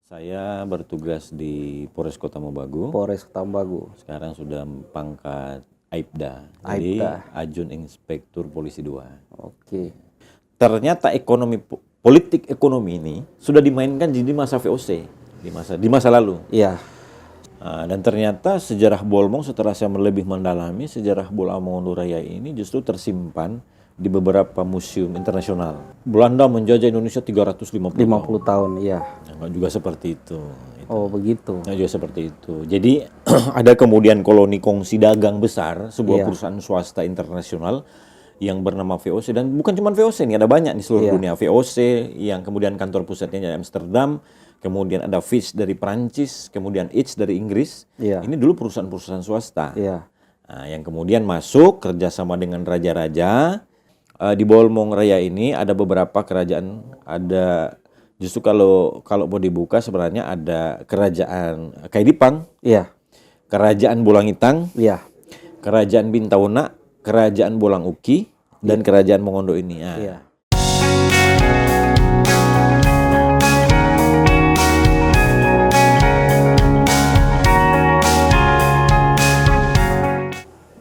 Saya bertugas di Polres Kota Mobagu. Polres Tambagu. Sekarang sudah pangkat Aibda. Jadi Aibda. Ajun Inspektur Polisi 2. Oke. Ternyata politik ekonomi ini sudah dimainkan di masa VOC, di masa lalu. Iya. Dan ternyata sejarah Bolmong setelah saya lebih mendalami sejarah Bola Mongondo Raya ini justru tersimpan di beberapa museum internasional. Belanda menjajah Indonesia 350 tahun, iya. Nah, juga seperti itu. Oh, begitu. Nah, juga seperti itu. Jadi ada kemudian koloni kongsi dagang besar, sebuah Iya. perusahaan swasta internasional yang bernama VOC, dan bukan cuma VOC nih, ada banyak di seluruh dunia. VOC yang kemudian kantor pusatnya di Amsterdam, kemudian ada Fitch dari Prancis, kemudian Itch dari Inggris. Iya. Ini dulu perusahaan-perusahaan swasta. Iya. Nah, yang kemudian masuk kerjasama dengan raja-raja. Di Bolmong Raya ini ada beberapa kerajaan, ada justru kalau mau dibuka sebenarnya ada kerajaan Kaidipang, Iya. kerajaan Bulangitang, Iya. kerajaan Bintauna, kerajaan Bolang Uki, dan kerajaan Mongondo ini. Nah, Iya.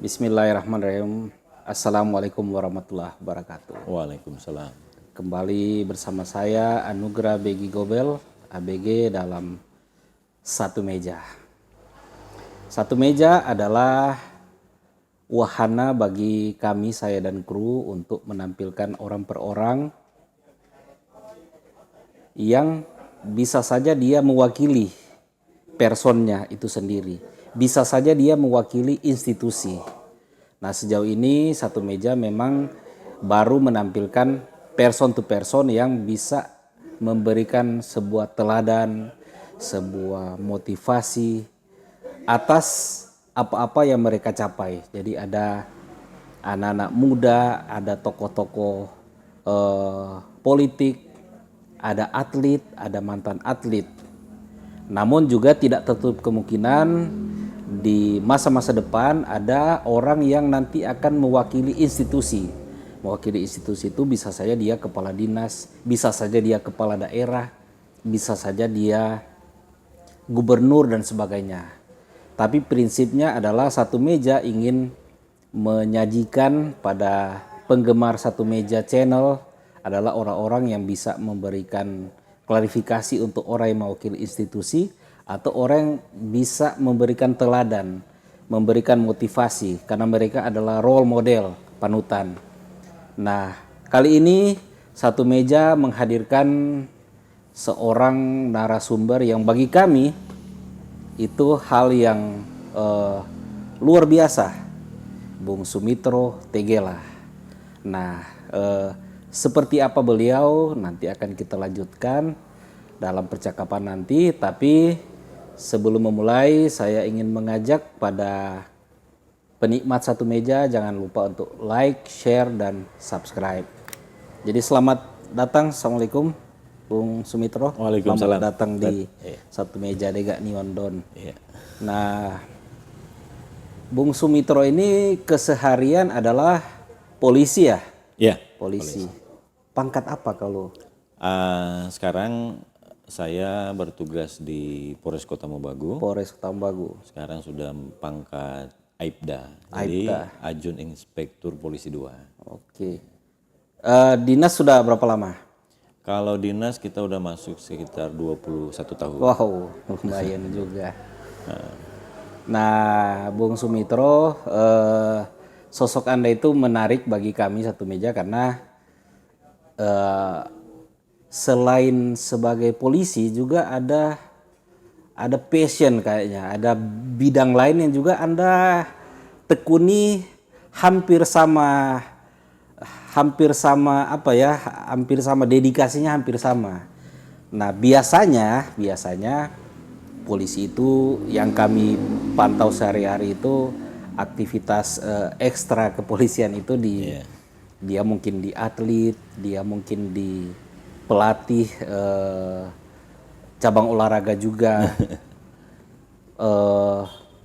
Bismillahirrahmanirrahim. Assalamualaikum warahmatullahi wabarakatuh. Waalaikumsalam. Kembali bersama saya Anugrah Begi Gobel, ABG dalam Satu Meja. Satu Meja adalah wahana bagi kami, saya dan kru, untuk menampilkan orang per orang yang bisa saja dia mewakili personnya itu sendiri. Bisa saja dia mewakili institusi. Nah, sejauh ini Satu Meja memang baru menampilkan person to person yang bisa memberikan sebuah teladan, sebuah motivasi atas apa-apa yang mereka capai. Jadi ada anak-anak muda, ada tokoh-tokoh politik, ada atlet, ada mantan atlet. Namun juga tidak tertutup kemungkinan di masa-masa depan ada orang yang nanti akan mewakili institusi. Mewakili institusi itu bisa saja dia kepala dinas, bisa saja dia kepala daerah, bisa saja dia gubernur dan sebagainya. Tapi prinsipnya adalah Satu Meja ingin menyajikan pada penggemar Satu Meja channel adalah orang-orang yang bisa memberikan klarifikasi untuk orang yang mewakili institusi, atau orang yang bisa memberikan teladan, memberikan motivasi, karena mereka adalah role model, panutan. Nah, kali ini Satu Meja menghadirkan seorang narasumber yang bagi kami itu hal yang luar biasa, Bung Sumitro Tegela. Nah, seperti apa beliau nanti akan kita lanjutkan dalam percakapan nanti, tapi sebelum memulai saya ingin mengajak pada penikmat Satu Meja jangan lupa untuk like, share, dan subscribe. Jadi selamat datang, Assalamualaikum Bung Sumitro. Waalaikumsalam. Selamat datang di Satu Meja Dega Niondon. Nah, Bung Sumitro ini keseharian adalah polisi ya? Ya. Polisi. Pangkat apa kalau? Sekarang saya bertugas di Polres Kota Mobagu. Polres Tambagu. Sekarang sudah pangkat Aibda. Jadi Ajun Inspektur Polisi 2. Oke. Dinas sudah berapa lama? Kalau dinas kita udah masuk sekitar 21 tahun. Wow, lumayan juga. Nah, Bung Sumitro, sosok Anda itu menarik bagi kami Satu Meja karena selain sebagai polisi juga ada passion kayaknya, ada bidang lain yang juga Anda tekuni hampir sama dedikasinya hampir sama. Nah, biasanya polisi itu yang kami pantau sehari-hari itu aktivitas ekstra kepolisian itu dia mungkin di atlet, dia mungkin di pelatih cabang olahraga juga,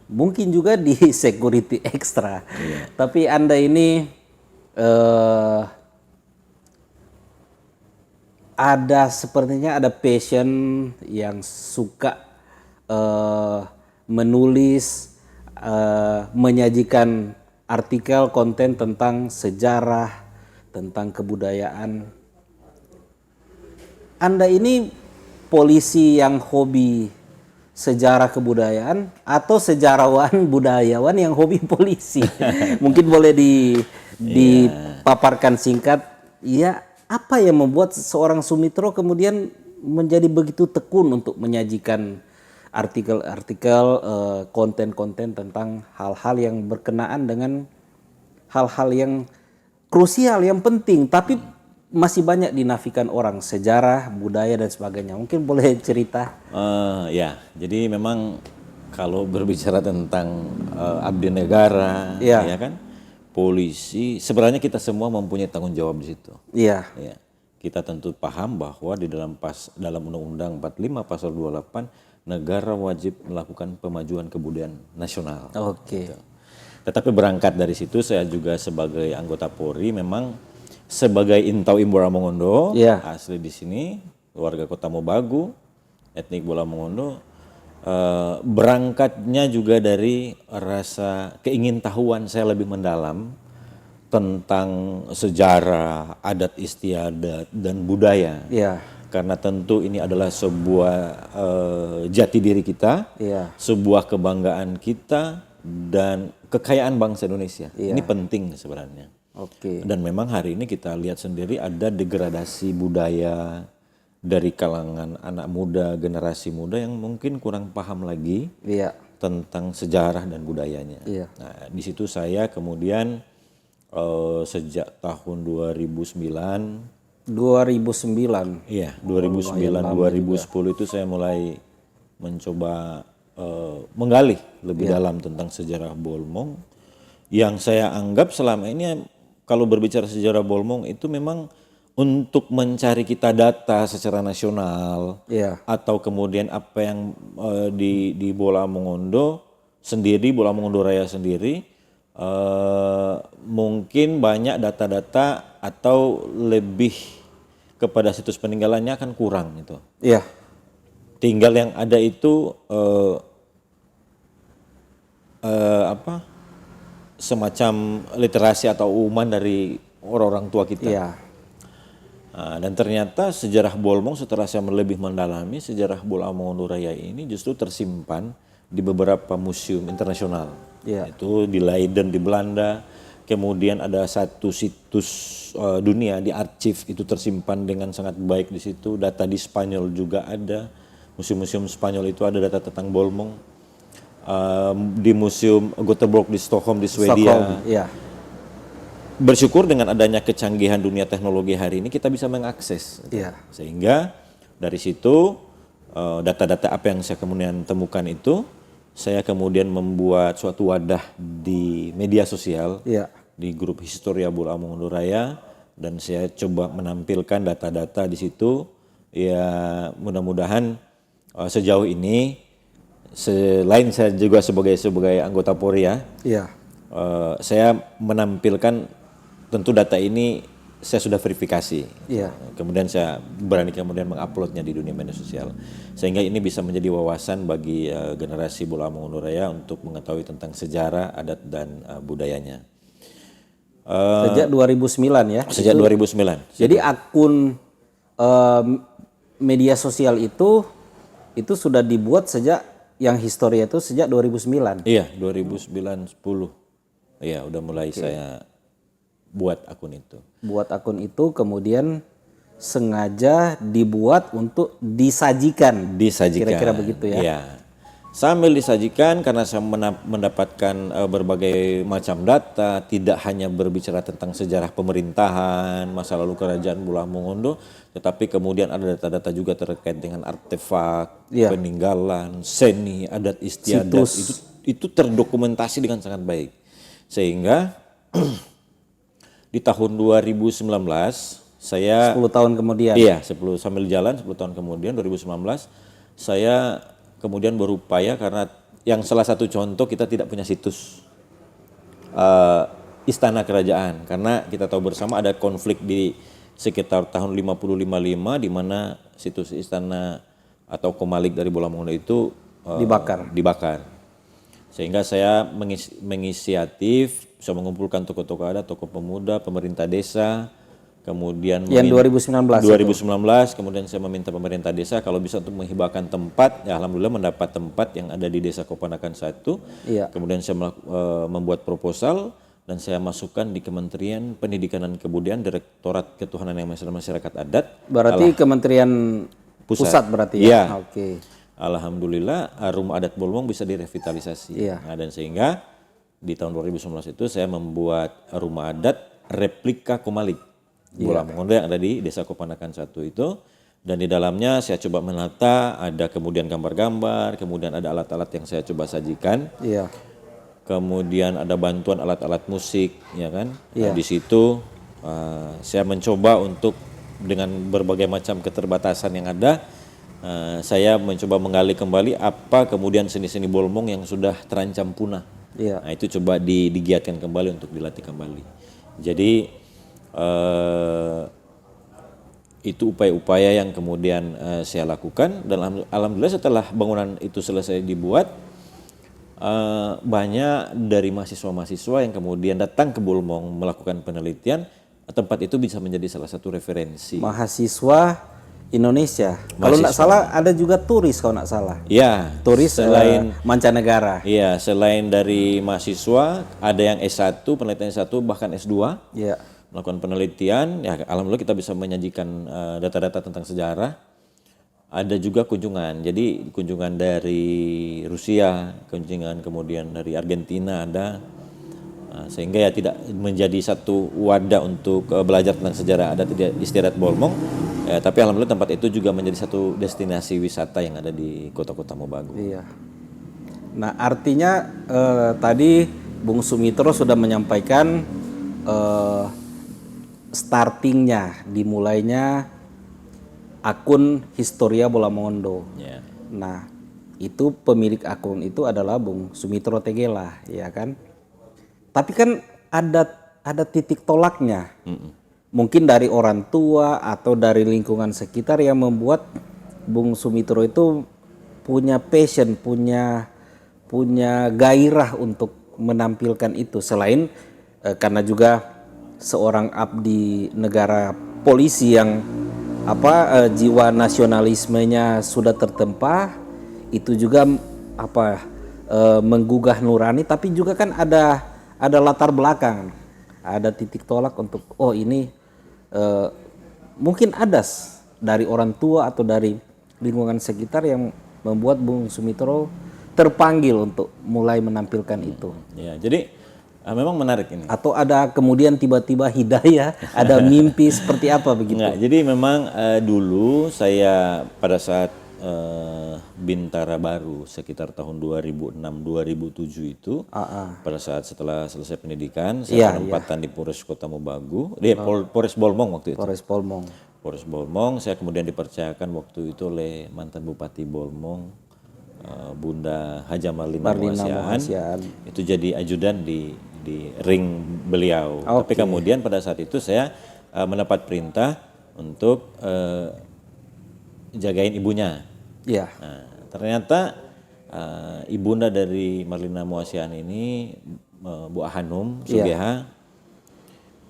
mungkin juga di security ekstra. Tapi Anda ini sepertinya ada passion yang suka menulis, menyajikan artikel konten tentang sejarah, tentang kebudayaan. Anda ini polisi yang hobi sejarah kebudayaan atau sejarawan budayawan yang hobi polisi? Mungkin boleh dipaparkan singkat. Ya, apa yang membuat seorang Sumitro kemudian menjadi begitu tekun untuk menyajikan artikel-artikel, konten-konten tentang hal-hal yang berkenaan dengan hal-hal yang krusial, yang penting, tapi masih banyak dinafikan orang, sejarah, budaya dan sebagainya. Mungkin boleh cerita? Ya, jadi memang kalau berbicara tentang abdi negara, Iya. ya kan, polisi, sebenarnya kita semua mempunyai tanggung jawab di situ. Iya, Ya, kita tentu paham bahwa di dalam Undang-Undang 45 pasal 28 negara wajib melakukan pemajuan kebudayaan nasional. oke. Gitu. Tetapi berangkat dari situ saya juga sebagai anggota Polri memang sebagai Intau Imbora Mongondo, Iya. asli di sini, warga Kota Mobagu, etnik Bola Mongondo, berangkatnya juga dari rasa keingintahuan saya lebih mendalam tentang sejarah, adat istiadat dan budaya. Iya, Karena tentu ini adalah sebuah jati diri kita, iya, sebuah kebanggaan kita dan kekayaan bangsa Indonesia. Ini penting sebenarnya. oke. Dan memang hari ini kita lihat sendiri ada degradasi budaya dari kalangan anak muda, generasi muda yang mungkin kurang paham lagi Iya, tentang sejarah dan budayanya. Iya. Nah, di situ saya kemudian sejak tahun 2009, 2009. iya 2009 2010 itu saya mulai mencoba menggali lebih dalam tentang sejarah Bolmong yang saya anggap selama ini kalau berbicara sejarah Bolmong itu memang untuk mencari kita data secara nasional Iya, atau kemudian apa yang di Bola Mongondo sendiri, Bola Mongondo Raya sendiri mungkin banyak data-data atau lebih kepada situs peninggalannya akan kurang itu. iya, Tinggal yang ada itu semacam literasi atau umuman dari orang-orang tua kita. iya, Nah, dan ternyata sejarah Bolmong setelah saya lebih mendalami sejarah Bola Mongondo Raya ini justru tersimpan di beberapa museum internasional. Iya. Itu di Leiden di Belanda, kemudian ada satu situs dunia di Archive itu tersimpan dengan sangat baik di situ. Data di Spanyol juga ada, museum-museum Spanyol itu ada data tentang Bolmong. Di Museum Gothenburg di Stockholm di Swedia. Stockholm, iya, Bersyukur dengan adanya kecanggihan dunia teknologi hari ini kita bisa mengakses. iya, Sehingga dari situ data-data apa yang saya kemudian temukan itu saya kemudian membuat suatu wadah di media sosial iya, di grup Historia Bola Mongondo Raya dan saya coba menampilkan data-data di situ ya mudah-mudahan sejauh ini selain saya juga sebagai anggota Polri ya iya, saya menampilkan tentu data ini saya sudah verifikasi. iya, Kemudian saya berani kemudian menguploadnya di dunia media sosial. Sehingga ini bisa menjadi wawasan bagi generasi Bola Mongondo Raya untuk mengetahui tentang sejarah, adat dan budayanya. Sejak 2009 ya. Sejak 2009. Jadi akun media sosial itu sudah dibuat sejak yang Historia itu sejak 2009. Iya, 2009 10. Iya, udah mulai saya buat akun itu. Buat akun itu kemudian sengaja dibuat untuk disajikan. Disajikan. Kira-kira begitu ya. Iya. Sambil disajikan karena saya mendapatkan berbagai macam data, tidak hanya berbicara tentang sejarah pemerintahan, masa lalu kerajaan Bola Mongondo, tetapi kemudian ada data-data juga terkait dengan artefak, Iya. peninggalan, seni, adat istiadat, itu terdokumentasi dengan sangat baik. Sehingga di tahun 2019 saya 10 tahun kemudian. iya 10 sambil jalan 10 tahun kemudian 2019 saya kemudian berupaya karena yang salah satu contoh kita tidak punya situs istana kerajaan karena kita tahu bersama ada konflik di sekitar tahun 50-55 di mana situs istana atau komalik dari Bola Mongondo itu dibakar. Sehingga saya menginisiatif bisa mengumpulkan tokoh-tokoh adat, tokoh pemuda, pemerintah desa, kemudian Yang 2019 kemudian saya meminta pemerintah desa kalau bisa untuk menghibahkan tempat. Ya alhamdulillah mendapat tempat yang ada di Desa Kopanakan 1. Iya. Kemudian saya membuat proposal dan saya masukkan di Kementerian Pendidikan dan Kebudayaan Direktorat Ketuhanan Yang Maha Esa dan Masyarakat Adat. Berarti Kementerian Pusat berarti ya. Iya. Oke. Alhamdulillah rumah adat Bolmong bisa direvitalisasi. Iya. Nah, dan sehingga di tahun 2019 itu saya membuat rumah adat replika Komalik Bola Mongondo yang ada di Desa Kopanakan 1 itu. Dan di dalamnya saya coba menata, ada kemudian gambar-gambar, kemudian ada alat-alat yang saya coba sajikan. Iya. Kemudian ada bantuan alat-alat musik, ya kan? Nah, di situ saya mencoba untuk dengan berbagai macam keterbatasan yang ada, saya mencoba menggali kembali apa kemudian seni-seni Bolmong yang sudah terancam punah. Iya. Nah itu coba digiatkan kembali untuk dilatih kembali. Jadi itu upaya-upaya yang kemudian saya lakukan dan alhamdulillah setelah bangunan itu selesai dibuat, banyak dari mahasiswa-mahasiswa yang kemudian datang ke Bolmong melakukan penelitian, tempat itu bisa menjadi salah satu referensi. Mahasiswa Indonesia. Kalau nggak salah ada juga turis kalau nggak salah. Ya, Turis selain mancanegara. Iya, selain dari mahasiswa, ada yang S1, penelitian S1 bahkan S2. Iya. Melakukan penelitian, ya alhamdulillah kita bisa menyajikan data-data tentang sejarah. Ada juga kunjungan, jadi kunjungan dari Rusia, kunjungan kemudian dari Argentina ada. Sehingga ya tidak menjadi satu wadah untuk belajar tentang sejarah adat istiadat Bolmong. Tapi alhamdulillah tempat itu juga menjadi satu destinasi wisata yang ada di kota-kota Mobagu. Iya. Nah artinya tadi Bung Sumitro sudah menyampaikan startingnya, dimulainya akun Historia Bola Mongondo. Ya. Nah itu pemilik akun itu adalah Bung Sumitro Tegela, ya kan? Tapi kan ada titik tolaknya. Mungkin dari orang tua atau dari lingkungan sekitar yang membuat Bung Sumitro itu punya passion, punya gairah untuk menampilkan itu. Selain karena juga seorang abdi negara polisi yang jiwa nasionalismenya sudah tertempa, itu juga menggugah nurani, tapi juga kan ada latar belakang, ada titik tolak untuk ini mungkin ada dari orang tua atau dari lingkungan sekitar yang membuat Bung Sumitro terpanggil untuk mulai menampilkan itu. Ya, jadi memang menarik ini. Atau ada kemudian tiba-tiba hidayah, ada mimpi seperti apa begitu? Enggak, jadi memang dulu saya pada saat Bintara Baru sekitar tahun 2006-2007 itu, pada saat setelah selesai pendidikan, saya penempatan di Polres Kota Mobagu, Polres Bolmong waktu itu. Polres Bolmong, saya kemudian dipercayakan waktu itu oleh mantan Bupati Bolmong, Bunda Haja Marlina Muasiaan, itu jadi ajudan di ring beliau. Tapi kemudian pada saat itu saya mendapat perintah untuk jagain ibunya. Iya. Nah, ternyata ibunda dari Marlina Muasiaan ini, Bu Hanum Sugeha,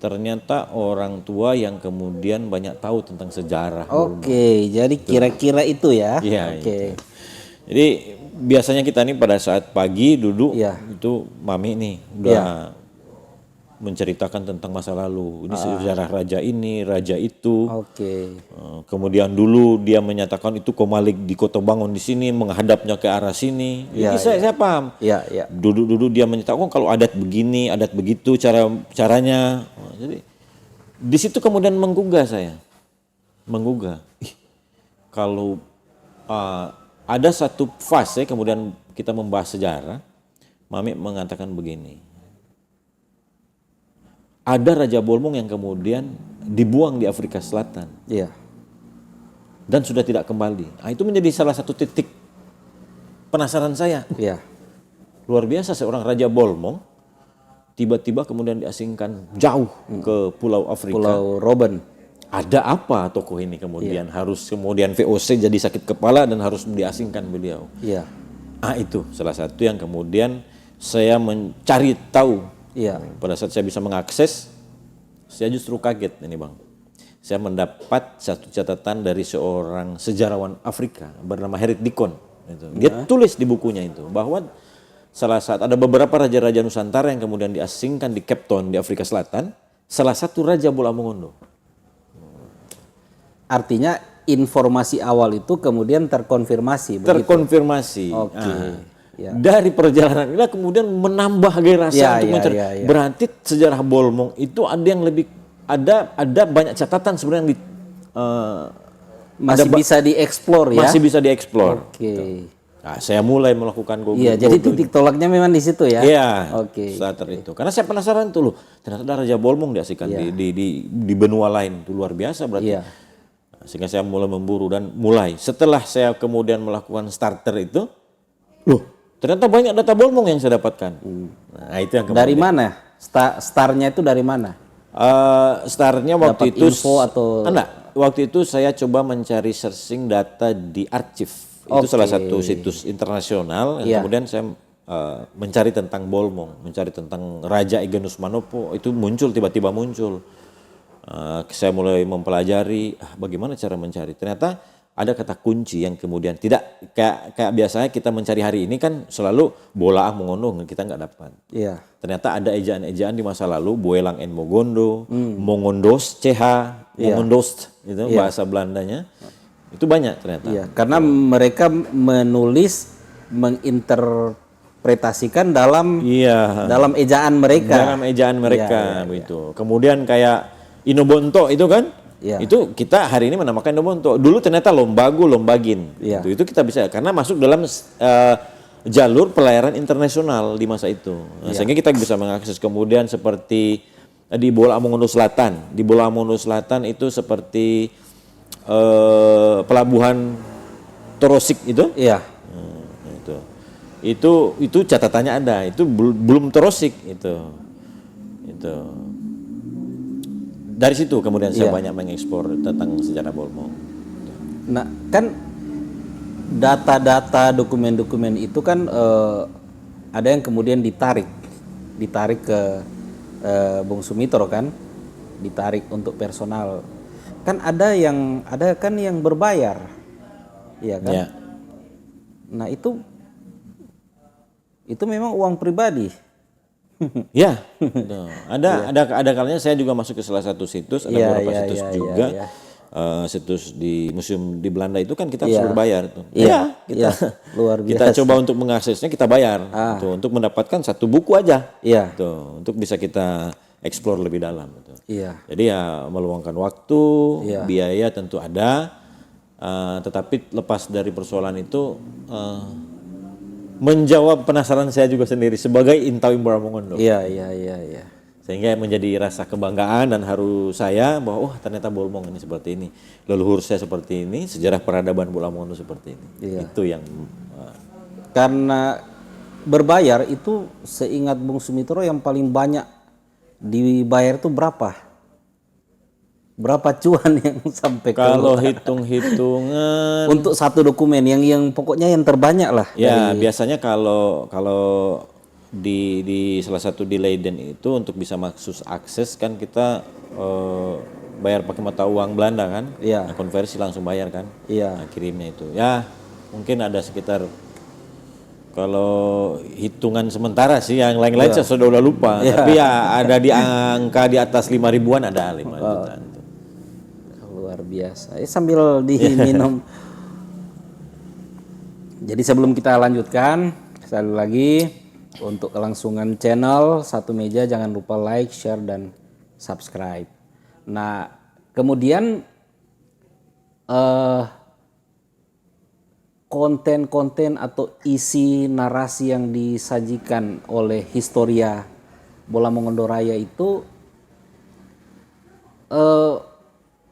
ternyata orang tua yang kemudian banyak tahu tentang sejarah. Jadi kira-kira itu ya. Iya. Itu. Jadi biasanya kita nih pada saat pagi duduk itu mami nih udah menceritakan tentang masa lalu. Ini sejarah raja ini, raja itu. Kemudian dulu dia menyatakan itu Komalik di Kota Bangun di sini menghadapnya ke arah sini. Jadi saya paham. Duduk-duduk dia menyatakan kalau adat begini, adat begitu caranya. Jadi di situ kemudian menggugah saya. Kalau ada satu fase kemudian kita membahas sejarah, mami mengatakan begini. Ada Raja Bolmong yang kemudian dibuang di Afrika Selatan. Dan sudah tidak kembali. Nah, itu menjadi salah satu titik penasaran saya. Luar biasa seorang Raja Bolmong tiba-tiba kemudian diasingkan jauh ke Pulau Afrika. Pulau Robben. ada apa tokoh ini kemudian harus kemudian VOC jadi sakit kepala dan harus diasingkan beliau. Iya. Itu salah satu yang kemudian saya mencari tahu. Iya. Pada saat saya bisa mengakses, saya justru kaget ini Bang. Saya mendapat satu catatan dari seorang sejarawan Afrika bernama Herit Dikon. Dia tulis di bukunya itu bahwa ada beberapa raja-raja Nusantara yang kemudian diasingkan di Cape Town di Afrika Selatan. Salah satu raja Bola Mongondo. Artinya informasi awal itu kemudian terkonfirmasi. Terkonfirmasi. Oke. Ya. Dari perjalanan ini kemudian menambah gairah untuk mencari. Berarti sejarah Bolmong itu ada yang lebih ada banyak catatan sebenarnya yang masih bisa dieksplor ya. Masih bisa dieksplor. Oke. Nah, saya mulai melakukan Google. Iya, jadi titik tolaknya memang di situ ya. Iya. Oke. Saat itu. Karena saya penasaran tuh loh, ternyata ada Raja Bolmong diasingkan di benua lain. Itu luar biasa berarti. Iya. Sehingga saya mulai memburu dan setelah saya kemudian melakukan starter itu, loh ternyata banyak data Bolmong yang saya dapatkan. Nah itu yang kemudian. Dari mana? Startnya itu dari mana? Startnya waktu Dapat itu info atau enggak, waktu itu saya coba mencari searching data di Archive. Itu salah satu situs internasional yang kemudian saya mencari tentang Bolmong, mencari tentang Raja Igenus Manopo, itu tiba-tiba muncul. Saya mulai mempelajari bagaimana cara mencari. Ternyata ada kata kunci yang kemudian tidak kayak biasanya kita mencari hari ini kan selalu Bolaang Mongondo kita nggak dapat. Iya. Ternyata ada ejaan-ejaan di masa lalu Boelang en Mogondo, Mongondos, Mongondost itu bahasa Belandanya. Itu banyak ternyata. Iya, karena mereka menginterpretasikan dalam ejaan mereka. Dalam ejaan mereka begitu. Kemudian kayak Inobonto itu kan, itu kita hari ini menamakan Inobonto. Dulu ternyata Lombagu, Lombagin. Itu kita bisa karena masuk dalam jalur pelayaran internasional di masa itu. Sehingga kita bisa mengakses kemudian seperti di Bola Mongondo Selatan. Di Bola Mongondo Selatan itu seperti pelabuhan Torosik itu. Iya. Itu catatannya ada. Itu belum Torosik itu. Dari situ kemudian saya banyak mengekspor tentang sejarah Bolmong. Nah, kan data-data dokumen-dokumen itu kan ada yang kemudian ditarik ke Bung Sumitro kan, ditarik untuk personal. Kan ada yang berbayar, ya kan? Ya. Nah itu memang uang pribadi. Ya, ada kalanya saya juga masuk ke salah satu situs, ada beberapa situs juga. Situs di museum di Belanda itu kan kita harus berbayar tuh. Luar biasa. Kita coba untuk mengaksesnya kita bayar tuh, untuk mendapatkan satu buku aja. Tuh, untuk bisa kita explore lebih dalam gitu. Jadi ya meluangkan waktu, biaya tentu ada, tetapi lepas dari persoalan itu menjawab penasaran saya juga sendiri sebagai Intawim Bola Mongondo. Iya. Sehingga menjadi rasa kebanggaan dan haru saya bahwa ternyata Bolmong ini seperti ini, leluhur saya seperti ini, sejarah peradaban Bola Mongondo seperti ini. Itu yang karena berbayar itu seingat Bung Sumitro yang paling banyak dibayar itu berapa? Berapa cuan yang sampai kalau hitung-hitungan untuk satu dokumen yang pokoknya yang terbanyak lah. Ya biasanya kalau di salah satu di Leiden itu untuk bisa akses kan kita bayar pakai mata uang Belanda kan, nah, konversi langsung bayar kan, nah, kirimnya itu ya mungkin ada sekitar, kalau hitungan sementara sih yang lain-lain saya sudah lupa, tapi ya ada di angka di atas 5.000-an ada 5 jutaan. Luar biasa. Sambil diminum. Jadi sebelum kita lanjutkan, sekali lagi untuk kelangsungan channel Satu Meja jangan lupa like, share dan subscribe. Nah, kemudian konten-konten atau isi narasi yang disajikan oleh Historia Bola Mongondo Raya itu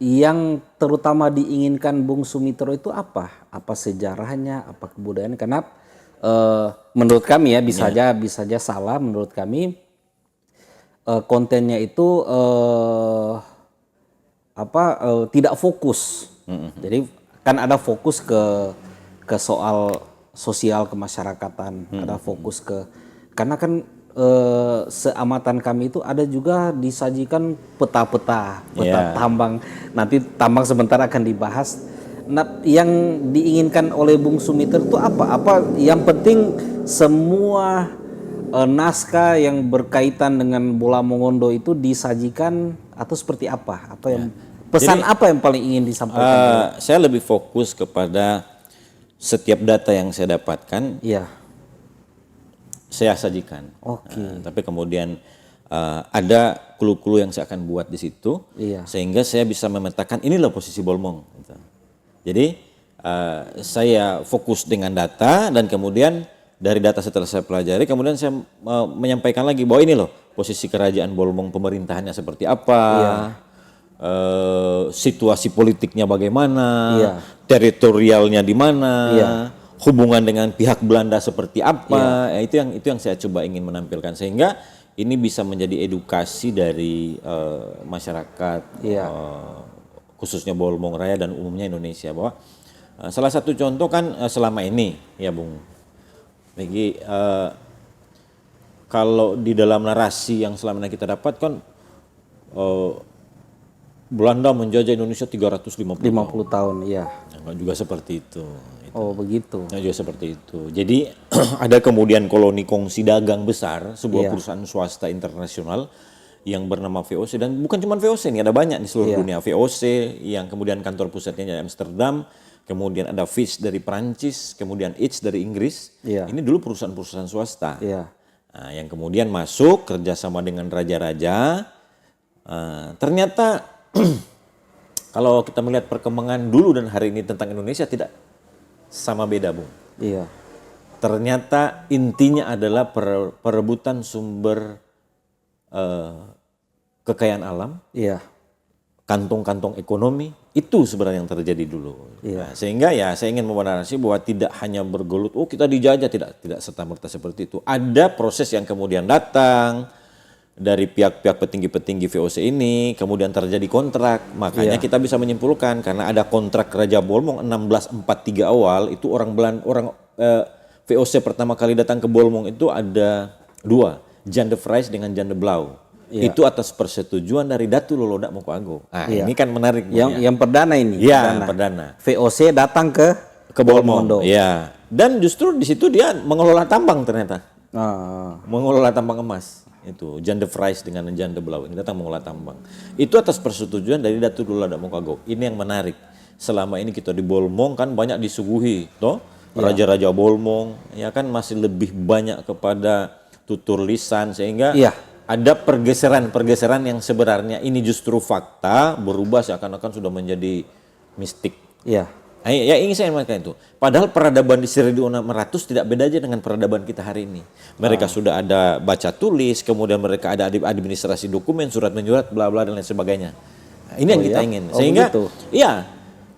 yang terutama diinginkan Bung Sumitro itu apa? Apa sejarahnya, apa kebudayaannya? Karena menurut kami ya bisa aja salah. Menurut kami kontennya itu tidak fokus. Jadi kan ada fokus ke soal sosial kemasyarakatan, ada fokus karena kan seamatan kami itu ada juga disajikan peta tambang. Nanti tambang sebentar akan dibahas. Nah, yang diinginkan oleh Bung Sumiter itu apa? Yang penting semua naskah yang berkaitan dengan Bola Mongondo itu disajikan atau seperti apa? Apa yang pesan apa yang paling ingin disampaikan? Saya lebih fokus kepada setiap data yang saya dapatkan, Iya. saya sajikan. Oke. Tapi kemudian ada clue-clue yang saya akan buat di situ, Iya. sehingga saya bisa memetakan inilah posisi Bolmong. Gitu. Jadi saya fokus dengan data dan kemudian dari data setelah saya pelajari, kemudian saya menyampaikan lagi bahwa ini loh posisi kerajaan Bolmong, pemerintahannya seperti apa, situasi politiknya bagaimana, teritorialnya di mana, hubungan dengan pihak Belanda seperti apa. Itu yang saya coba ingin menampilkan sehingga ini bisa menjadi edukasi dari masyarakat, khususnya Bolmong Raya dan umumnya Indonesia, bahwa salah satu contoh kan selama ini ya Bung Megi, kalau di dalam narasi yang selama ini kita dapatkan, Belanda menjajah Indonesia 350 tahun, iya. Enggak juga seperti itu. Oh, begitu. Enggak juga seperti itu. Jadi ada kemudian koloni kongsi dagang besar, sebuah perusahaan swasta internasional yang bernama VOC, dan bukan cuma VOC, ini ada banyak di seluruh dunia. VOC yang kemudian kantor pusatnya di Amsterdam, kemudian ada Fitch dari Prancis, kemudian Itch dari Inggris. Ini dulu perusahaan-perusahaan swasta. Nah, yang kemudian masuk kerjasama dengan raja-raja. Ternyata kalau kita melihat perkembangan dulu dan hari ini tentang Indonesia tidak sama beda, Bung. Ternyata intinya adalah perebutan sumber kekayaan alam, kantong-kantong ekonomi, itu sebenarnya yang terjadi dulu. Nah, sehingga ya saya ingin membawa narasi bahwa tidak hanya bergelut, oh kita dijajah, tidak serta-merta seperti itu. Ada proses yang kemudian datang dari pihak-pihak petinggi-petinggi VOC ini, kemudian terjadi kontrak. Makanya kita bisa menyimpulkan karena ada kontrak Raja Bolmong 1643 awal, itu orang VOC pertama kali datang ke Bolmong itu ada dua, Jan de Vries dengan Jan de Blauw. Itu atas persetujuan dari Datu Lolodak Mokoago. Nah, ini kan menarik. Yang perdana ini. Perdana. VOC datang ke Bolmong. Ya. Dan justru di situ dia mengelola tambang ternyata. Mengelola tambang emas. Itu Jan de Vries dengan Jan de Blauw ini datang mengelola tambang. Itu atas persetujuan dari Datu Lolodak Mokoago. Ini yang menarik. Selama ini kita di Bolmong kan banyak disuguhi, toh raja-raja Bolmong, ya kan masih lebih banyak kepada tutur lisan sehingga ada pergeseran yang sebenarnya ini justru fakta berubah seakan-akan sudah menjadi mistik. Ya ingin saya mengatakan itu. Padahal peradaban di 1600 tidak beda aja dengan peradaban kita hari ini. Mereka sudah ada baca tulis, kemudian mereka ada administrasi dokumen, surat menyurat, bla bla dan lain sebagainya. Nah, ini yang kita ingin. Sehingga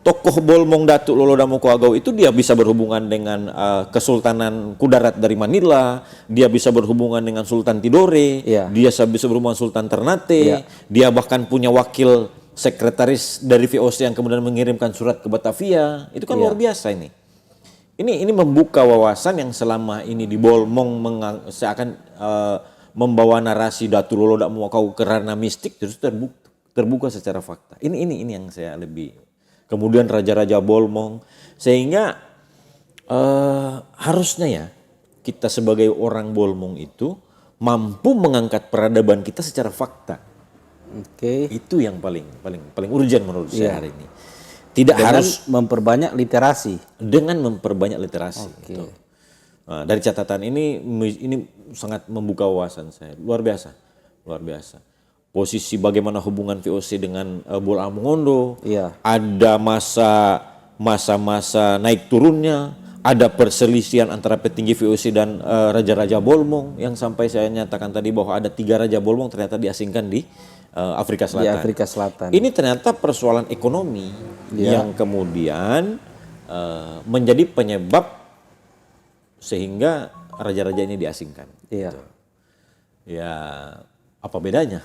tokoh Bolmong Datuk Lolodak Mokoago itu dia bisa berhubungan dengan Kesultanan Kudarat dari Manila, dia bisa berhubungan dengan Sultan Tidore, dia bisa berhubungan Sultan Ternate, dia bahkan punya wakil sekretaris dari VOC yang kemudian mengirimkan surat ke Batavia. Itu kan luar biasa ini. Ini membuka wawasan yang selama ini di Bolmong seakan membawa narasi Datuk Lolodak Mokoago karena mistik, terus terbuka secara fakta. Ini yang saya lebih. Kemudian raja-raja Bolmong, sehingga harusnya ya kita sebagai orang Bolmong itu mampu mengangkat peradaban kita secara fakta. Itu yang paling urgent menurut saya hari ini. Tidak dengan harus memperbanyak literasi. Dengan memperbanyak literasi. Gitu. Nah, dari catatan ini sangat membuka wawasan saya, luar biasa. Posisi bagaimana hubungan VOC dengan Bola Mongondo, ada masa-masa naik turunnya, ada perselisihan antara petinggi VOC dan raja-raja Bolmong yang sampai saya nyatakan tadi bahwa ada 3 raja Bolmong ternyata diasingkan di Afrika Selatan. Ini ternyata persoalan ekonomi yang kemudian menjadi penyebab sehingga raja-raja ini diasingkan. Gitu. Ya, apa bedanya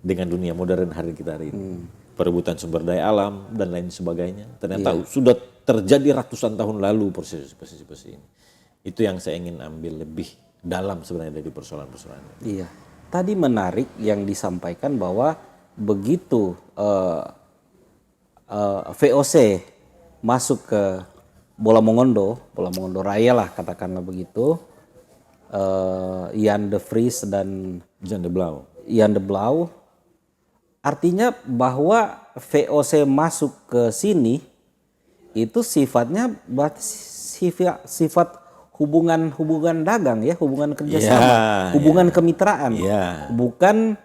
dengan dunia modern hari kita hari ini? perebutan sumber daya alam dan lain sebagainya. Ternyata sudah terjadi ratusan tahun lalu proses ini. Itu yang saya ingin ambil lebih dalam sebenarnya dari persoalan-persoalan ini. Iya. Tadi menarik yang disampaikan bahwa begitu VOC masuk ke Bola Mongondo Raya lah katakanlah begitu, Jan de Vries dan Jan de Blauw. Jan de Blauw, artinya bahwa VOC masuk ke sini itu sifatnya sifat hubungan dagang ya, hubungan kerjasama, hubungan kemitraan, bukan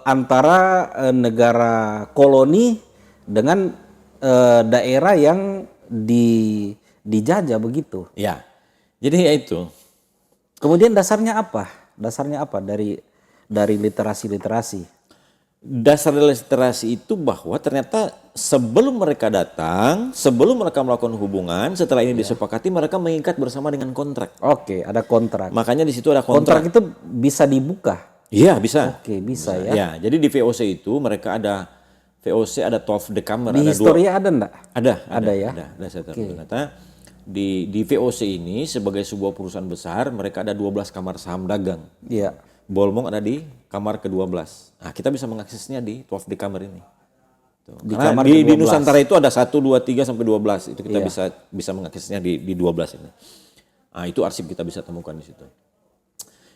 antara negara koloni dengan daerah yang dijajah begitu. Ya, jadi ya itu. Kemudian dasarnya apa? Dasarnya apa dari literasi? Dasar literasi itu bahwa ternyata sebelum mereka datang, sebelum mereka melakukan hubungan, setelah ini disepakati mereka mengikat bersama dengan kontrak. Oke, ada kontrak. Makanya di situ ada kontrak. Kontrak itu bisa dibuka? Iya, bisa. Oke, bisa ya. Ya, jadi di VOC itu mereka ada VOC, ada 12 Decamer, di ada historia ada enggak? Ada ya. Ada Okay. Ternyata di VOC ini sebagai sebuah perusahaan besar, mereka ada 12 kamar saham dagang. Iya. Bolmong ada di kamar ke-12. Nah, kita bisa mengaksesnya di 12 Decamer ini. Tuh. Di Karena kamar di Nusantara itu ada 1, 2, 3 sampai 12. Itu kita bisa mengaksesnya di 12 ini. Nah, itu arsip kita bisa temukan di situ.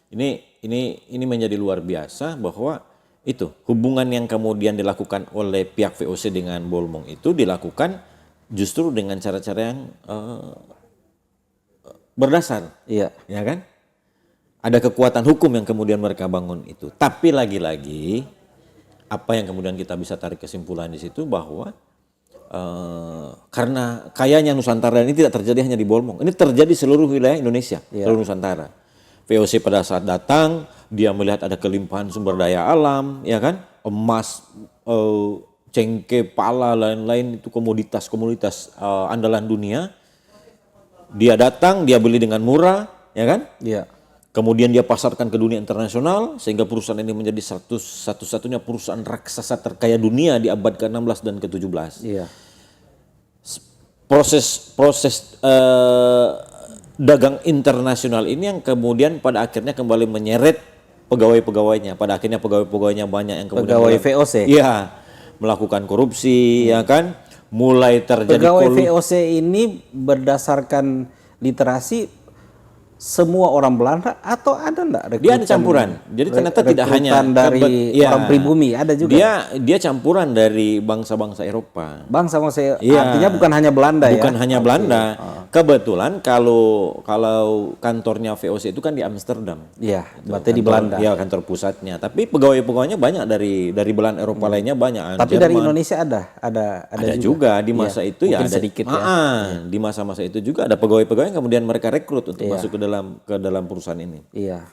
Ini menjadi luar biasa bahwa itu hubungan yang kemudian dilakukan oleh pihak VOC dengan Bolmong itu dilakukan justru dengan cara-cara yang berdasar, ya kan? Ada kekuatan hukum yang kemudian mereka bangun itu. Tapi lagi-lagi apa yang kemudian kita bisa tarik kesimpulan di situ bahwa karena kayanya Nusantara ini tidak terjadi hanya di Bolmong, ini terjadi seluruh wilayah Indonesia, seluruh Nusantara. VOC pada saat datang dia melihat ada kelimpahan sumber daya alam, ya kan, emas, cengkeh, pala, lain-lain itu komoditas andalan dunia. Dia datang, dia beli dengan murah, ya kan? Iya. Kemudian dia pasarkan ke dunia internasional sehingga perusahaan ini menjadi satu-satunya perusahaan raksasa terkaya dunia di abad ke-16 dan ke-17. Iya. Proses dagang internasional ini yang kemudian pada akhirnya kembali menyeret pegawai-pegawainya. Pada akhirnya pegawai-pegawainya banyak yang kemudian pegawai VOC. Iya, melakukan korupsi, ya kan? Mulai terjadi pegawai VOC ini berdasarkan literasi semua orang Belanda atau ada enggak rekrutan? Dia ada campuran. Jadi ternyata tidak hanya dari orang pribumi, ada juga. Dia campuran dari bangsa-bangsa Eropa. Bangsa-bangsa artinya bukan hanya Belanda bukan hanya Belanda. Kebetulan kalau kantornya VOC itu kan di Amsterdam. Iya, berarti di Belanda. Iya, kantor pusatnya. Tapi pegawai-pegawainya banyak dari belahan Eropa lainnya banyak. Tapi dari Indonesia ada juga di masa itu ya ada sedikit di masa-masa itu juga ada pegawai-pegawai yang kemudian mereka rekrut untuk masuk ke dalam perusahaan ini. Iya.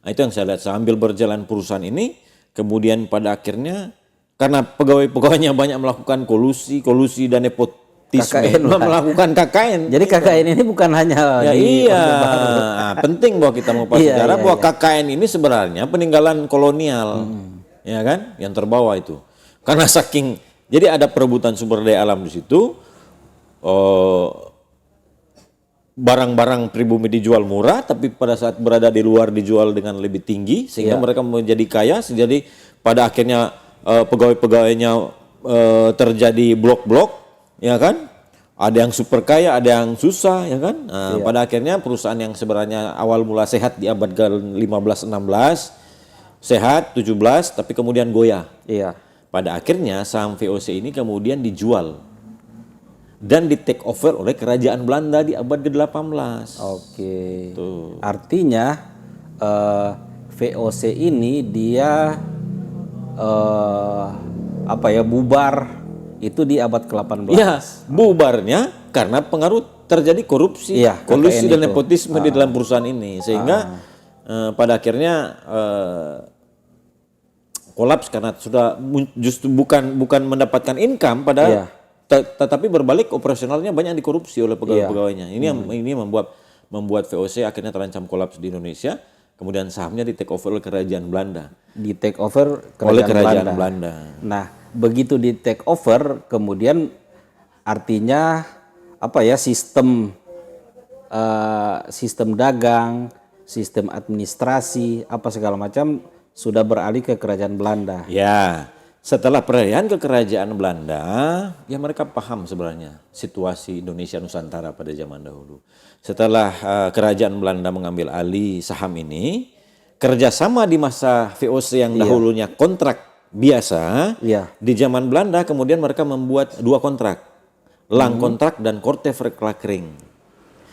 Nah, itu yang saya lihat sambil berjalan perusahaan ini, kemudian pada akhirnya karena pegawai-pegawainya banyak melakukan kolusi dan nepotisme, melakukan KKN. Jadi KKN ini bukan hanya penting bahwa kita mau sejarah bahwa KKN ini sebenarnya peninggalan kolonial, ya kan, yang terbawa itu. Karena jadi ada perebutan sumber daya alam di situ. Barang-barang pribumi dijual murah, tapi pada saat berada di luar dijual dengan lebih tinggi, sehingga mereka menjadi kaya. Jadi pada akhirnya pegawai-pegawainya terjadi blok-blok, ya kan? Ada yang super kaya, ada yang susah, ya kan? Pada akhirnya perusahaan yang sebenarnya awal mula sehat di abad ke-15-16, sehat 17, tapi kemudian goyah. Iya. Pada akhirnya saham VOC ini kemudian dijual dan di take over oleh kerajaan Belanda di abad ke-18. Oke. Tuh. Artinya VOC ini dia bubar itu di abad ke-18. Iya, bubarnya karena pengaruh terjadi korupsi, kolusi dan nepotisme di dalam perusahaan ini sehingga pada akhirnya kolaps karena sudah justru bukan mendapatkan income tetapi berbalik operasionalnya banyak dikorupsi oleh pegawai-pegawainya. Ini yang membuat VOC akhirnya terancam kolaps di Indonesia. Kemudian sahamnya di take over oleh kerajaan Belanda. Di take over oleh kerajaan Belanda. Nah, begitu di take over kemudian artinya apa ya, sistem dagang, sistem administrasi, apa segala macam sudah beralih ke kerajaan Belanda. Ya, setelah perayaan kekerajaan Belanda, ya mereka paham sebenarnya situasi Indonesia Nusantara pada zaman dahulu. Setelah kerajaan Belanda mengambil alih saham ini, kerjasama di masa VOC yang dahulunya kontrak biasa, Iya. di zaman Belanda kemudian mereka membuat 2 kontrak, lang kontrak dan korte verklaring.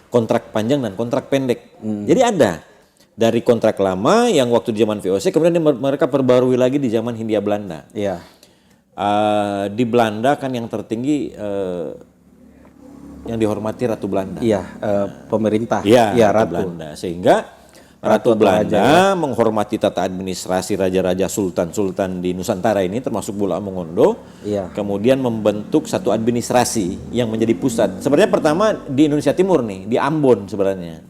Kontrak panjang dan kontrak pendek. Jadi ada dari kontrak lama yang waktu di zaman VOC, kemudian mereka perbarui lagi di zaman Hindia Belanda. Iya. Di Belanda kan yang tertinggi yang dihormati Ratu Belanda. Iya, pemerintah. Iya, Iya, Ratu Ratu. Belanda. Sehingga Ratu Belanda menghormati tata administrasi raja-raja sultan-sultan di Nusantara ini termasuk Bulak Mongondo. Iya. Kemudian membentuk satu administrasi yang menjadi pusat. Sebenarnya pertama di Indonesia Timur nih, di Ambon sebenarnya.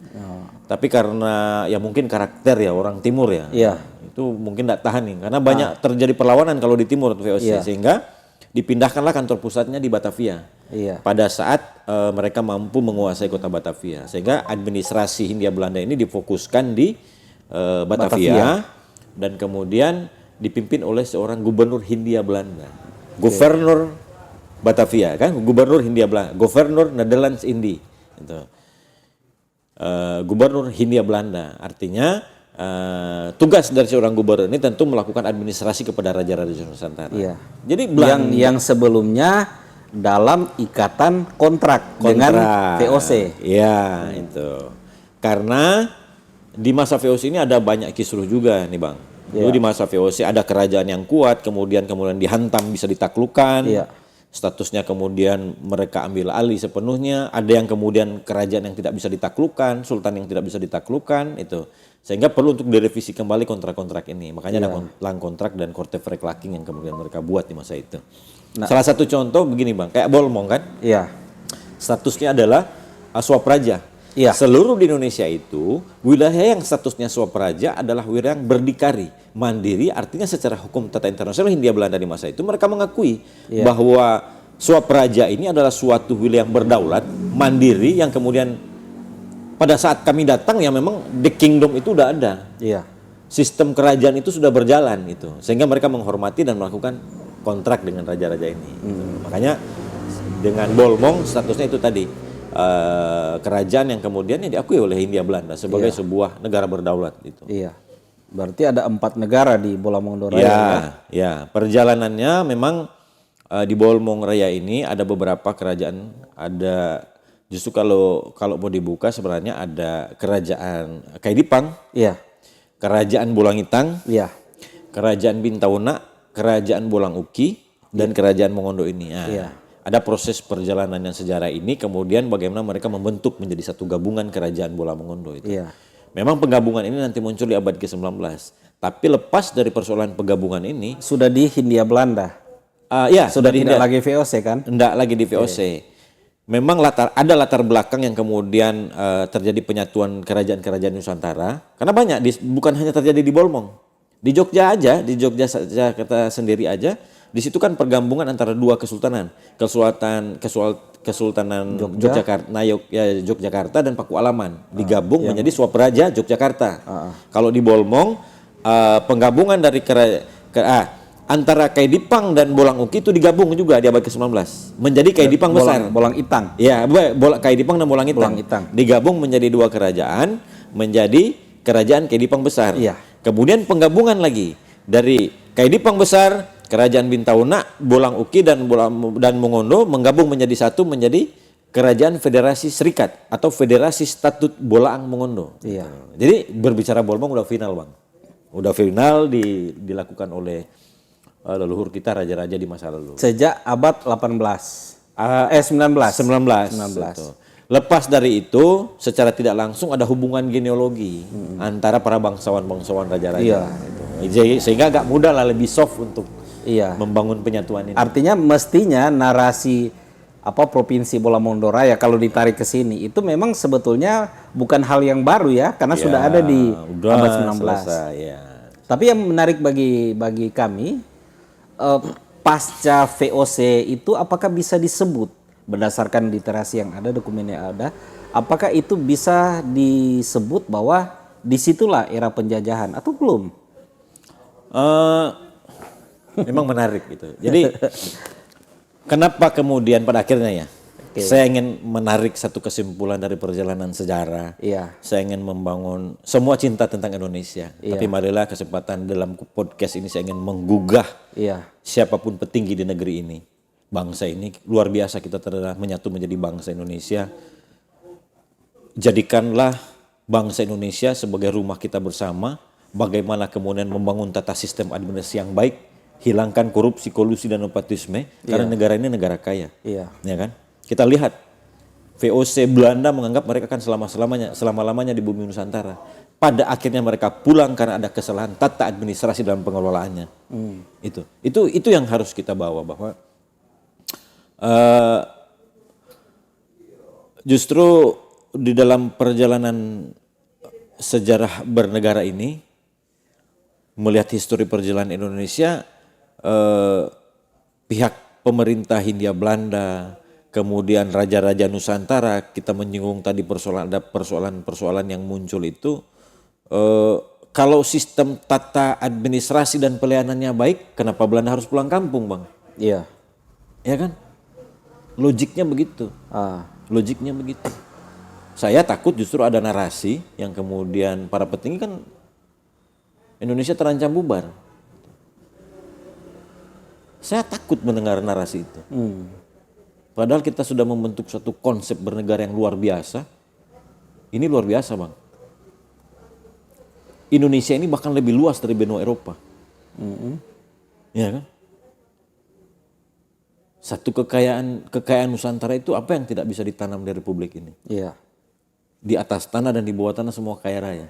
Tapi karena ya mungkin karakter ya orang Timur ya. Iya. Itu mungkin tidak tahan nih karena banyak terjadi perlawanan kalau di Timur VOC sehingga dipindahkanlah kantor pusatnya di Batavia. Iya. Pada saat mereka mampu menguasai kota Batavia, sehingga administrasi Hindia Belanda ini difokuskan di Batavia dan kemudian dipimpin oleh seorang gubernur Hindia Belanda, Gubernur Batavia kan, gubernur Hindia Belanda, Gubernur Netherlands Indie, gitu. Gubernur Hindia Belanda, artinya tugas dari seorang gubernur ini tentu melakukan administrasi kepada raja-raja Nusantara. Iya. Jadi Belanda yang sebelumnya dalam ikatan kontrak dengan VOC. Iya, itu. Karena di masa VOC ini ada banyak kisruh juga nih, Bang. Dulu di masa VOC ada kerajaan yang kuat, kemudian dihantam, bisa ditaklukkan. Iya. Statusnya kemudian mereka ambil alih sepenuhnya. Ada yang kemudian kerajaan yang tidak bisa ditaklukkan, sultan yang tidak bisa ditaklukkan, itu. Sehingga perlu untuk direvisi kembali kontrak-kontrak ini. Makanya ada lang kontrak dan korte verklaring yang kemudian mereka buat di masa itu. Salah satu contoh begini, Bang, kayak Bolmong kan? Iya. Statusnya adalah swapraja. Iya. Seluruh di Indonesia itu wilayah yang statusnya swapraja adalah wilayah yang berdikari, mandiri, artinya secara hukum tata internasional Hindia Belanda di masa itu mereka mengakui bahwa swapraja ini adalah suatu wilayah yang berdaulat, mandiri, yang kemudian pada saat kami datang ya memang the kingdom itu udah ada. Iya. Sistem kerajaan itu sudah berjalan itu, sehingga mereka menghormati dan melakukan kontrak dengan raja-raja ini. Makanya dengan Bolmong statusnya itu tadi kerajaan yang kemudian diakui oleh Hindia Belanda sebagai sebuah negara berdaulat itu. Iya. Berarti ada 4 negara di Bolmong Raya. Ya, ya. Perjalanannya memang di Bolmong Raya ini ada beberapa kerajaan, ada justru kalau mau dibuka sebenarnya ada kerajaan Kaidipang, Iya. kerajaan Bulangitang, Iya. kerajaan Bintauna, kerajaan Bolang Uki, dan kerajaan Mongondo ini. Nah, ada proses perjalanan yang sejarah ini, kemudian bagaimana mereka membentuk menjadi satu gabungan kerajaan Bolang Mongondo itu. Iya. Memang penggabungan ini nanti muncul di abad ke-19. Tapi lepas dari persoalan penggabungan ini, Sudah di Hindia Belanda. ya Sudah dari tidak lagi VOC kan? enggak lagi di VOC. Memang ada latar belakang yang kemudian terjadi penyatuan kerajaan-kerajaan Nusantara. Karena banyak, bukan hanya terjadi di Bolmong. Di Jogja aja, di Yogyakarta sendiri aja, di situ kan pergabungan antara 2 kesultanan. Kesultanan Yogyakarta dan Pakualaman digabung menjadi Swapraja Yogyakarta. Kalau di Bolmong penggabungan dari antara Kaidipang dan Bolang Uki itu digabung juga di abad ke-19 menjadi Kaidipang besar. Bolang Itang. Ya, Kaidipang dan Bolang Itang. Digabung menjadi 2 kerajaan, menjadi kerajaan Kaidipang besar. Iya. Kemudian penggabungan lagi dari Kaidipang besar, kerajaan Bintauna, Bolang Uki dan Mongondo menggabung menjadi satu, menjadi kerajaan Federasi Serikat atau Federasi Statut Bolaang Mongondo. Iya. Jadi berbicara Bolmong udah final, Bang. Udah final dilakukan oleh leluhur kita raja-raja di masa lalu. Sejak abad 19. 19. Gitu. Lepas dari itu, secara tidak langsung ada hubungan genealogi antara para bangsawan-bangsawan raja-raja. Gitu. Sehingga agak mudah lah, lebih soft untuk membangun penyatuan ini. Artinya mestinya narasi provinsi Bolmong Raya kalau ditarik ke sini itu memang sebetulnya bukan hal yang baru ya, karena sudah ada di abad 19. Selesai, ya. Tapi yang menarik bagi kami, pasca VOC itu apakah bisa disebut berdasarkan literasi yang ada, dokumen yang ada, apakah itu bisa disebut bahwa disitulah era penjajahan atau belum? Memang menarik gitu. Jadi kenapa kemudian pada akhirnya ya, saya ingin menarik satu kesimpulan dari perjalanan sejarah. Iya. Saya ingin membangun semua cinta tentang Indonesia. Tapi marilah kesempatan dalam podcast ini saya ingin menggugah Iya. siapapun petinggi di negeri ini. Bangsa ini luar biasa, kita telah menyatu menjadi bangsa Indonesia. Jadikanlah bangsa Indonesia sebagai rumah kita bersama. Bagaimana kemudian membangun tata sistem administrasi yang baik, hilangkan korupsi, kolusi dan nepotisme. Karena negara ini negara kaya. Iya. Ya kan? Kita lihat VOC Belanda menganggap mereka akan selama-lamanya di bumi Nusantara. Pada akhirnya mereka pulang karena ada kesalahan tata administrasi dalam pengelolaannya. Itu yang harus kita bawa, bahwa justru di dalam perjalanan sejarah bernegara ini, melihat histori perjalanan Indonesia, pihak pemerintah Hindia Belanda, kemudian raja-raja Nusantara, kita menyinggung tadi ada persoalan-persoalan yang muncul itu, kalau sistem tata administrasi dan pelayanannya baik, kenapa Belanda harus pulang kampung, Bang? Iya. Ya kan? Logiknya begitu. Logiknya begitu. Saya takut justru ada narasi yang kemudian para petinggi kan Indonesia terancam bubar. Saya takut mendengar narasi itu. Padahal kita sudah membentuk suatu konsep bernegara yang luar biasa. Ini luar biasa, Bang. Indonesia ini bahkan lebih luas dari benua Eropa. Ya kan? Satu kekayaan Nusantara itu apa yang tidak bisa ditanam dari Republik ini? Iya. Di atas tanah dan di bawah tanah semua kaya raya.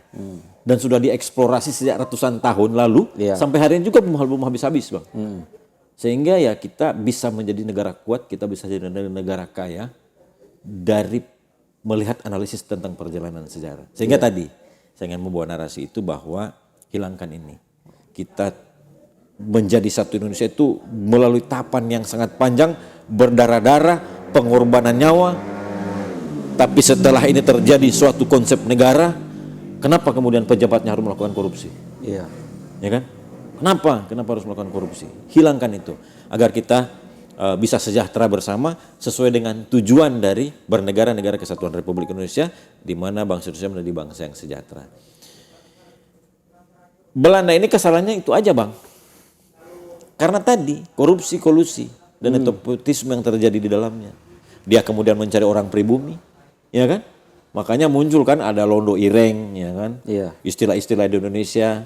Dan sudah dieksplorasi sejak ratusan tahun lalu, sampai hari ini juga belum habis-habis, Bang. Sehingga ya kita bisa menjadi negara kuat, kita bisa jadi negara kaya dari melihat analisis tentang perjalanan sejarah. Sehingga tadi saya ingin membawa narasi itu bahwa hilangkan ini. Kita menjadi satu Indonesia itu melalui tahapan yang sangat panjang, berdarah-darah, pengorbanan nyawa. Tapi setelah ini terjadi suatu konsep negara, kenapa kemudian pejabatnya harus melakukan korupsi? Iya. Ya kan? Kenapa harus melakukan korupsi? Hilangkan itu agar kita bisa sejahtera bersama sesuai dengan tujuan dari bernegara, negara kesatuan Republik Indonesia, di mana bangsa Indonesia menjadi bangsa yang sejahtera. Belanda ini kesalahannya itu aja, Bang. Karena tadi korupsi, kolusi dan nepotisme yang terjadi di dalamnya. Dia kemudian mencari orang pribumi, ya kan? Makanya muncul kan ada londo ireng, ya kan? Iya. Istilah-istilah di Indonesia.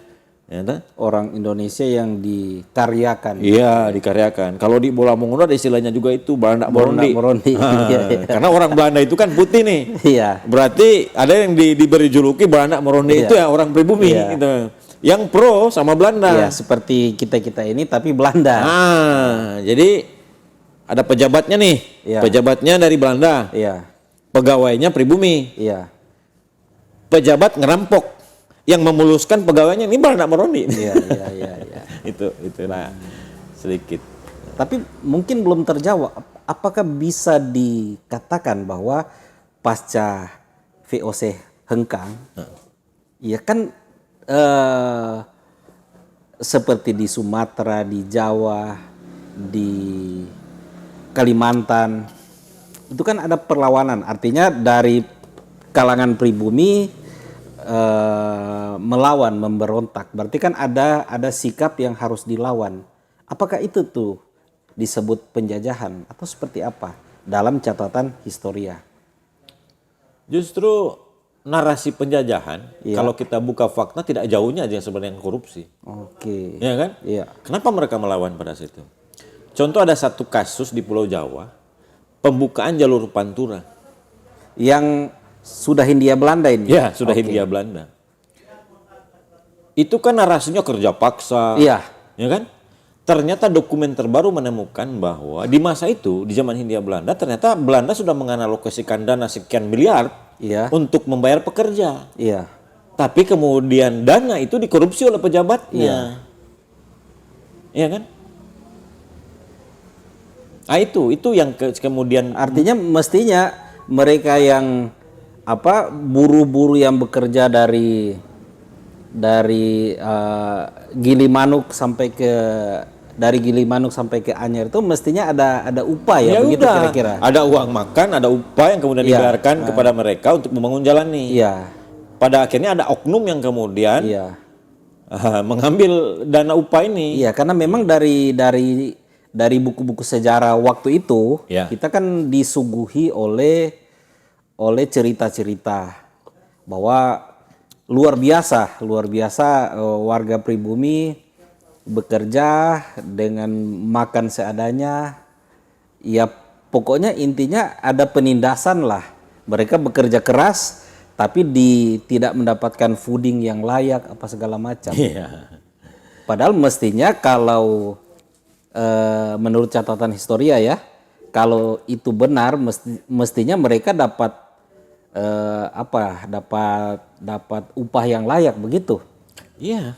Ya, orang Indonesia yang dikaryakan. Iya, dikaryakan. Kalau di bola Mongondo ada istilahnya juga itu Belanda Morondi. Karena orang Belanda itu kan putih nih. Iya. Berarti ada yang diberi juluki Belanda Morondi itu ya orang pribumi gitu. Yang pro sama Belanda. Iya, seperti kita-kita ini tapi Belanda. Jadi ada pejabatnya nih. Iya. Pejabatnya dari Belanda. Iya. Pegawainya pribumi. Iya. Pejabat ngerampok. Yang memuluskan pegawainya ini Belanda Morondi. Iya. Itulah sedikit. Tapi mungkin belum terjawab. Apakah bisa dikatakan bahwa pasca VOC hengkang, ya kan seperti di Sumatera, di Jawa, di Kalimantan, itu kan ada perlawanan. Artinya dari kalangan pribumi melawan, memberontak. Berarti kan ada sikap yang harus dilawan. Apakah itu tuh disebut penjajahan atau seperti apa dalam catatan historia? Justru narasi penjajahan, kalau kita buka fakta tidak jauhnya aja sebenarnya yang korupsi. Oke. Ya kan? Iya. Kenapa mereka melawan pada saat itu? Contoh ada satu kasus di Pulau Jawa, pembukaan jalur Pantura. Yang sudah Hindia Belanda ini? Ya, sudah Hindia Belanda. Itu kan narasinya kerja paksa. Iya. Ya kan? Ternyata dokumen terbaru menemukan bahwa di masa itu, di zaman Hindia Belanda, ternyata Belanda sudah mengalokasikan dana sekian miliar untuk membayar pekerja. Iya. Tapi kemudian dana itu dikorupsi oleh pejabatnya. Iya kan? Ah itu yang kemudian Artinya mestinya mereka yang buruh-buruh yang bekerja dari Gilimanuk sampai ke Anyer itu mestinya ada upah ya begitu udah, kira-kira. ada uang makan, ada upah yang kemudian dibayarkan kepada mereka untuk membangun jalan nih. Iya. Pada akhirnya ada oknum yang kemudian Iya. mengambil dana upah ini. Iya, karena memang dari buku-buku sejarah waktu itu Ya. kita kan disuguhi oleh cerita-cerita bahwa luar biasa warga pribumi bekerja dengan makan seadanya. Ya pokoknya intinya ada penindasan lah. Mereka bekerja keras tapi tidak mendapatkan fooding yang layak apa segala macam. Iya. Padahal mestinya kalau menurut catatan historia ya, kalau itu benar mestinya mereka dapat dapat upah yang layak begitu. Iya.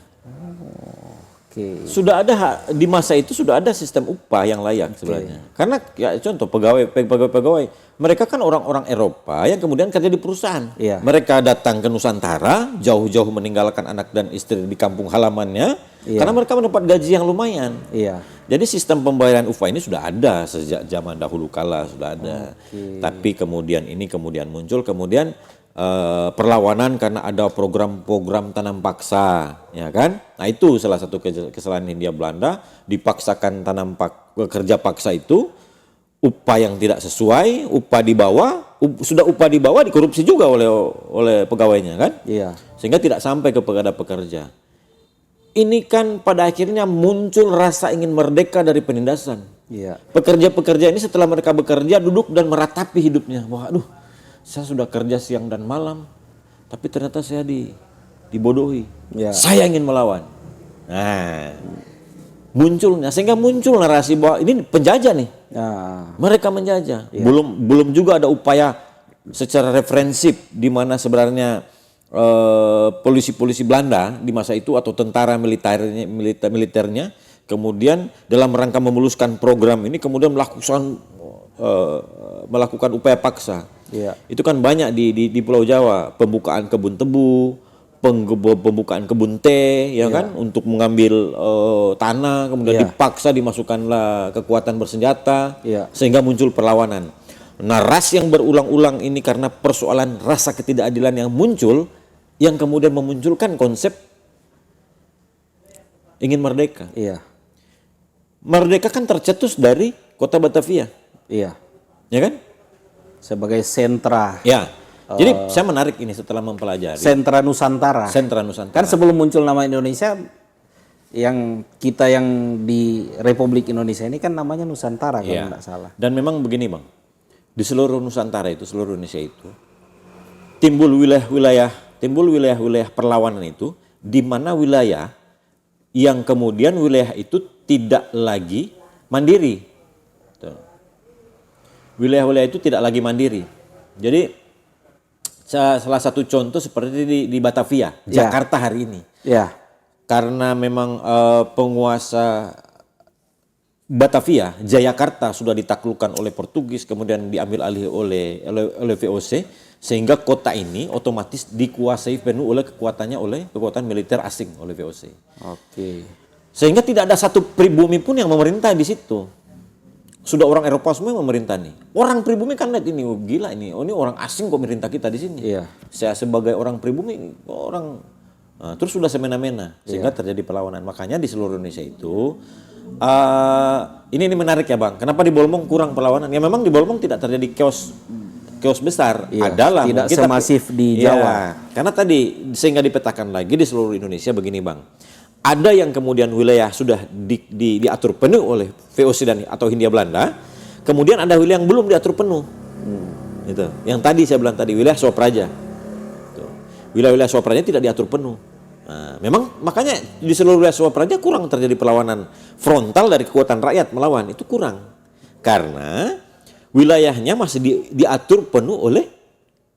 Oke. Sudah ada di masa itu sudah ada sistem upah yang layak sebenarnya. Karena ya contoh pegawai mereka kan orang-orang Eropa yang kemudian kerja di perusahaan. Iya. Mereka datang ke Nusantara jauh-jauh meninggalkan anak dan istri di kampung halamannya karena mereka mendapat gaji yang lumayan. Iya. Jadi sistem pembayaran upah ini sudah ada sejak zaman dahulu kala sudah ada. Tapi kemudian muncul perlawanan karena ada program-program tanam paksa, ya kan? Nah itu salah satu kesalahan Hindia Belanda, dipaksakan kerja paksa itu, upah yang tidak sesuai, sudah upah di bawah dikorupsi juga oleh pegawainya kan? Iya. Sehingga tidak sampai kepada pekerja. Ini kan pada akhirnya muncul rasa ingin merdeka dari penindasan. Iya. Pekerja-pekerja ini setelah mereka bekerja duduk dan meratapi hidupnya. Wah, aduh, saya sudah kerja siang dan malam, tapi ternyata saya dibodohi. Ya. Saya ingin melawan. Nah, sehingga muncul narasi bahwa ini penjajah nih. Nah, Mereka menjajah. Belum juga ada upaya secara referensif di mana sebenarnya polisi-polisi Belanda di masa itu atau tentara militernya kemudian dalam rangka memuluskan program ini kemudian melakukan upaya paksa. iya. Itu kan banyak di Pulau Jawa, pembukaan kebun tebu, pembukaan kebun teh, ya kan, untuk mengambil tanah, kemudian dipaksa dimasukkanlah kekuatan bersenjata, sehingga muncul perlawanan. Narasi yang berulang-ulang ini karena persoalan rasa ketidakadilan yang muncul, yang kemudian memunculkan konsep ingin merdeka. Iya. Merdeka kan tercetus dari kota Batavia, Iya. ya kan? Sebagai sentra. Ya. Jadi saya menarik ini setelah mempelajari. Sentra Nusantara. Sentra Nusantara. Kan sebelum muncul nama Indonesia, yang di Republik Indonesia ini kan namanya Nusantara kalau tidak salah. Dan memang begini Bang, di seluruh Nusantara itu, seluruh Indonesia itu, timbul wilayah-wilayah perlawanan itu, di mana wilayah yang kemudian wilayah itu tidak lagi mandiri. Tuh. Wilayah-wilayah itu tidak lagi mandiri. Jadi salah satu contoh seperti di Batavia, Jakarta hari ini. Ya. Karena memang penguasa Batavia, Jayakarta sudah ditaklukkan oleh Portugis, kemudian diambil alih oleh VOC, sehingga kota ini otomatis dikuasai penuh oleh kekuatan militer asing oleh VOC. Oke. Sehingga tidak ada satu pribumi pun yang memerintah di situ. Sudah orang Eropa semua yang memerintah nih. Orang pribumi kan lihat ini, gila ini, ini orang asing kok merintah kita di sini. Iya. Saya sebagai orang pribumi, terus sudah semena-mena, sehingga terjadi perlawanan. Makanya di seluruh Indonesia itu, ini menarik ya Bang. Kenapa di Bolmong kurang perlawanan? Ya memang di Bolmong tidak terjadi chaos besar. Adalah tidak semasif di Jawa. Karena tadi sehingga dipetakan lagi di seluruh Indonesia begini Bang. Ada yang kemudian wilayah sudah diatur penuh oleh VOC atau Hindia Belanda, kemudian ada wilayah yang belum diatur penuh. Gitu. Yang tadi saya bilang tadi wilayah Swapraja. Wilayah-wilayah Swapraja tidak diatur penuh. Nah, memang makanya di seluruh wilayah Swapraja kurang terjadi perlawanan frontal dari kekuatan rakyat melawan, itu kurang. Karena wilayahnya masih diatur penuh oleh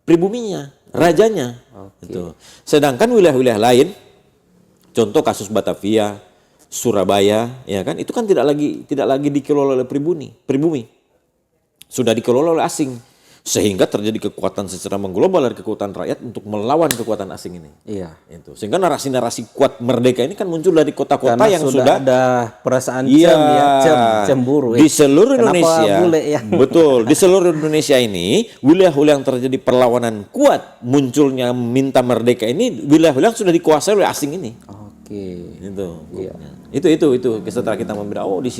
pribuminya, rajanya. Gitu. Sedangkan wilayah-wilayah lain, contoh kasus Batavia, Surabaya, ya kan? Itu kan tidak lagi dikelola oleh pribumi. Sudah dikelola oleh asing. Sehingga terjadi kekuatan secara mengglobal dari kekuatan rakyat untuk melawan kekuatan asing ini. Iya. Itu. Sehingga narasi-narasi kuat merdeka ini kan muncul dari kota-kota Karena yang sudah sudah ada perasaan iya, cemburu. di seluruh Kenapa Indonesia. bule ya? Betul, di seluruh Indonesia ini wilayah-wilayah yang terjadi perlawanan kuat munculnya minta merdeka ini wilayah-wilayah yang sudah dikuasai oleh asing ini. Oke. Itu. Iya. Itu setelah kita membedah di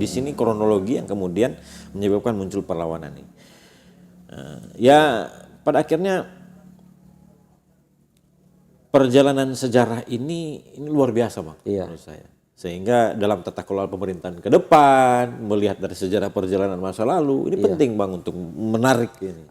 sini kronologi yang kemudian menyebabkan muncul perlawanan ini. Ya pada akhirnya perjalanan sejarah ini luar biasa Bang, Iya. menurut saya. Sehingga dalam tata kelola pemerintahan ke depan, melihat dari sejarah perjalanan masa lalu, ini penting Bang untuk menarik ini.